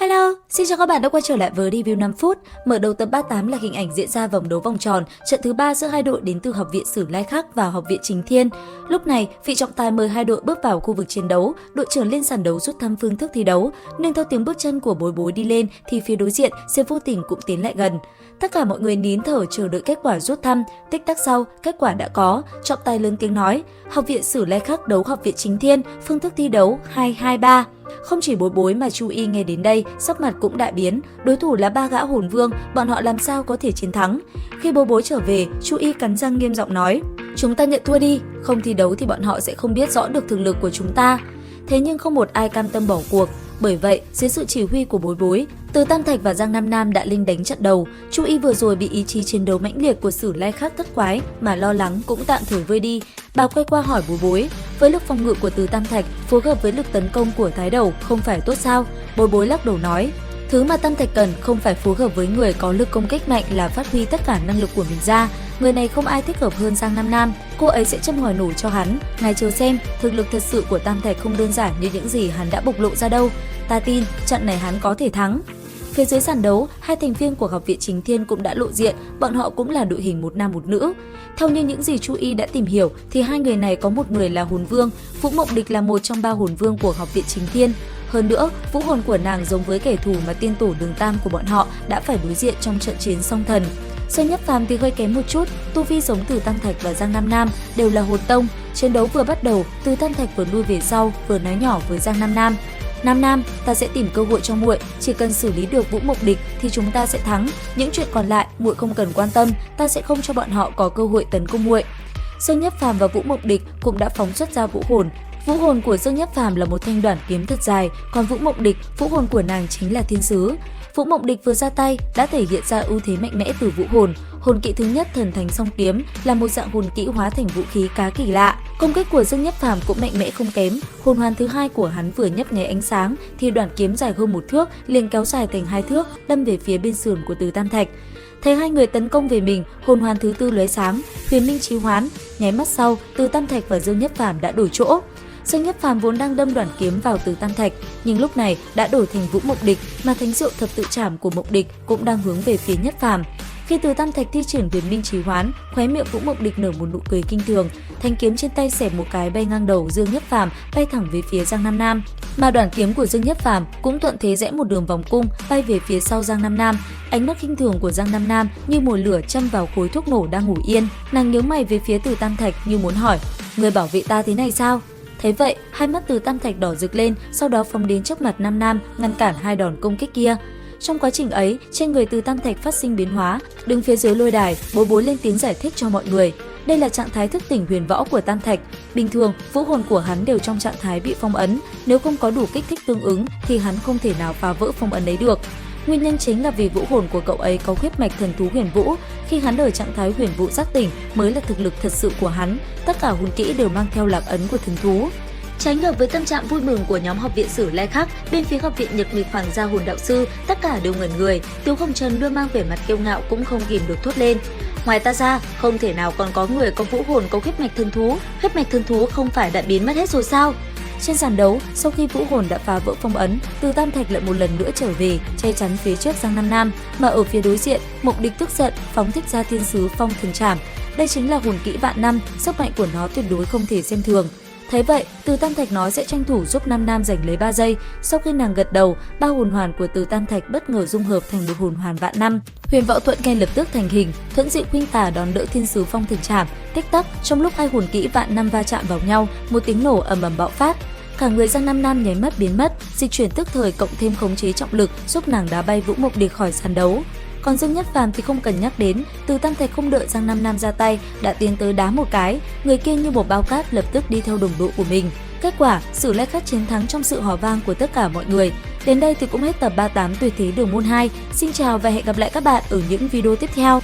Hello, xin chào các bạn đã quay trở lại với review 5 phút. Mở đầu tập 38 là hình ảnh diễn ra vòng đấu vòng tròn, trận thứ 3 giữa hai đội đến từ Học viện Sử Lai Khắc và Học viện Chính Thiên. Lúc này, vị trọng tài mời hai đội bước vào khu vực chiến đấu, đội trưởng lên sàn đấu rút thăm phương thức thi đấu, nương theo tiếng bước chân của Bối Bối đi lên thì phía đối diện, Diệp Vô Tình cũng tiến lại gần. Tất cả mọi người nín thở chờ đợi kết quả rút thăm. Tích tắc sau, kết quả đã có. Trọng tài lớn tiếng nói: Học viện Sử Lai Khắc đấu Học viện Chính Thiên, phương thức thi đấu 2-2-3. Không chỉ Bối Bối mà Chu Y nghe đến đây, sắc mặt cũng đại biến. Đối thủ là ba gã hồn vương, bọn họ làm sao có thể chiến thắng? Khi Bối Bối trở về, Chu Y cắn răng nghiêm giọng nói: Chúng ta nhận thua đi, không thi đấu thì bọn họ sẽ không biết rõ được thực lực của chúng ta. Thế nhưng không một ai cam tâm bỏ cuộc. Bởi vậy, dưới sự chỉ huy của Bối Bối, Từ Tam Thạch và Giang Nam Nam đã lên đánh trận đầu. Chu Y vừa rồi bị ý chí chiến đấu mãnh liệt của Sử Lai Khắc thất quái mà lo lắng cũng tạm thời vơi đi. Bà quay qua hỏi Bối Bối: với lực phòng ngự của Từ Tam Thạch phối hợp với lực tấn công của Thái Đầu không phải tốt sao? Bối Bối lắc đầu nói: thứ mà Tam Thạch cần không phải phối hợp với người có lực công kích mạnh là phát huy tất cả năng lực của mình ra. Người này không ai thích hợp hơn Giang Nam Nam, cô ấy sẽ châm ngòi nổ cho hắn. Ngài chờ xem, thực lực thật sự của Tam Thạch không đơn giản như những gì hắn đã bộc lộ ra đâu. Ta tin trận này hắn có thể thắng. Phía dưới sàn đấu, hai thành viên của Học viện Chính Thiên cũng đã lộ diện, bọn họ cũng là đội hình một nam một nữ. Theo như những gì Chu Y đã tìm hiểu thì hai người này có một người là hồn vương, Vũ Mộng Địch là một trong ba hồn vương của Học viện Chính Thiên. Hơn nữa, vũ hồn của nàng giống với kẻ thù mà tiên tổ Đường Tam của bọn họ đã phải đối diện trong trận chiến song thần. Sơn Nhất Phàm thì hơi kém một chút, tu vi giống Từ Tam Thạch và Giang Nam Nam đều là hồn tông. Chiến đấu vừa bắt đầu, Từ Tam Thạch vừa lui về sau, vừa nói nhỏ với Giang Nam Nam: Nam Nam, ta sẽ tìm cơ hội cho muội, chỉ cần xử lý được Vũ Mộng Địch thì chúng ta sẽ thắng. Những chuyện còn lại muội không cần quan tâm, ta sẽ không cho bọn họ có cơ hội tấn công muội. Dương Nhất Phàm và Vũ Mộng Địch cũng đã phóng xuất ra vũ hồn. Vũ hồn của Dương Nhất Phàm là một thanh đoản kiếm thật dài, còn Vũ Mộng Địch, vũ hồn của nàng chính là thiên sứ. Vũ Mộng Địch vừa ra tay đã thể hiện ra ưu thế mạnh mẽ từ vũ hồn. Hồn kỹ thứ nhất Thần Thánh Song Kiếm là một dạng hồn kỹ hóa thành vũ khí cá kỳ lạ. Công kích của Dương Nhất Phàm cũng mạnh mẽ không kém. Hồn hoàn thứ hai của hắn vừa nhấp nháy ánh sáng thì đoạn kiếm dài hơn 1 thước liền kéo dài thành 2 thước, đâm về phía bên sườn của Từ Tam Thạch. Thấy hai người tấn công về mình, hồn hoàn thứ tư lóe sáng, huyền minh chí hoán. Nháy mắt sau, Từ Tam Thạch và Dương Nhất Phàm đã đổi chỗ. Dương Nhất Phàm vốn đang đâm đoạn kiếm vào Từ Tam Thạch, nhưng lúc này đã đổi thành Vũ Mộng Địch, mà thánh diệu thập tự trảm của Mộng Địch cũng đang hướng về phía Nhất Phàm. Khi Từ Tam Thạch thi triển huyền minh chí hoán, khóe miệng Vũ Mộng Địch nở một nụ cười kinh thường, thanh kiếm trên tay xẻ một cái bay ngang đầu Dương Nhất Phàm, bay thẳng về phía Giang Nam Nam. Mà đoạn kiếm của Dương Nhất Phàm cũng thuận thế rẽ một đường vòng cung, bay về phía sau Giang Nam Nam. Ánh mắt khinh thường của Giang Nam Nam như mồi lửa châm vào khối thuốc nổ đang ngủ yên. Nàng nhướng mày về phía Từ Tam Thạch như muốn hỏi: người bảo vệ ta thế này sao? Thế vậy, hai mắt Từ Tam Thạch đỏ rực lên, sau đó phóng đến trước mặt Nam Nam, ngăn cản hai đòn công kích kia. Trong quá trình ấy, trên người Từ Tam Thạch phát sinh biến hóa, đứng phía dưới lôi đài, Bối Bối lên tiếng giải thích cho mọi người. Đây là trạng thái thức tỉnh huyền võ của Tam Thạch. Bình thường, vũ hồn của hắn đều trong trạng thái bị phong ấn, nếu không có đủ kích thích tương ứng thì hắn không thể nào phá vỡ phong ấn ấy được. Nguyên nhân chính là vì vũ hồn của cậu ấy có huyết mạch thần thú huyền vũ, khi hắn ở trạng thái huyền vũ giác tỉnh mới là thực lực thật sự của hắn, tất cả hồn kỹ đều mang theo lạc ấn của thần thú. Trái ngược với tâm trạng vui mừng của nhóm Học viện Sử Lai Khắc, bên phía Học viện Nhật Nguyệt Hoàng gia hồn đạo sư, tất cả đều ngẩn người. Tiêu Hồng Trần luôn mang vẻ mặt kiêu ngạo cũng không kìm được thốt lên: ngoài ta ra, không thể nào còn có người có vũ hồn có huyết mạch thần thú. Huyết mạch thần thú không phải đã biến mất hết rồi sao? Trên sàn đấu, sau khi vũ hồn đã phá vỡ phong ấn, Từ Tam Thạch lại một lần nữa trở về, che chắn phía trước Giang Nam Nam, mà ở phía đối diện, Mộng Địch tức giận phóng thích ra thiên sứ phong thần trảm. Đây chính là hồn kỹ vạn năm, sức mạnh của nó tuyệt đối không thể xem thường. Thế vậy, Từ Tam Thạch nói sẽ tranh thủ giúp Nam Nam giành lấy 3 giây. Sau khi nàng gật đầu, ba hồn hoàn của Từ Tam Thạch bất ngờ dung hợp thành một hồn hoàn vạn năm. Huyền Võ Thuận ngay lập tức thành hình, Thuẫn Diệu Khuynh Tà đón đỡ thiên sứ phong thần trảm. Tích tắc, trong lúc hai hồn kỹ vạn năm va chạm vào nhau, một tiếng nổ ầm ầm bạo phát. Cả người Giang Nam Nam nháy mắt biến mất, dịch chuyển tức thời cộng thêm khống chế trọng lực giúp nàng đá bay Vũ Mộng Địch khỏi sàn đấu. Còn Dương Nhất Phàm thì không cần nhắc đến, Từ Tam Thạch không đợi Giang Nam Nam ra tay đã tiến tới đá một cái, người kia như một bao cát lập tức đi theo đồng đội của mình. Kết quả, Sử Lai Khắc chiến thắng trong sự hò vang của tất cả mọi người. Đến đây thì cũng hết tập 38 Tuyệt Thế Đường Môn 2. Xin chào và hẹn gặp lại các bạn ở những video tiếp theo.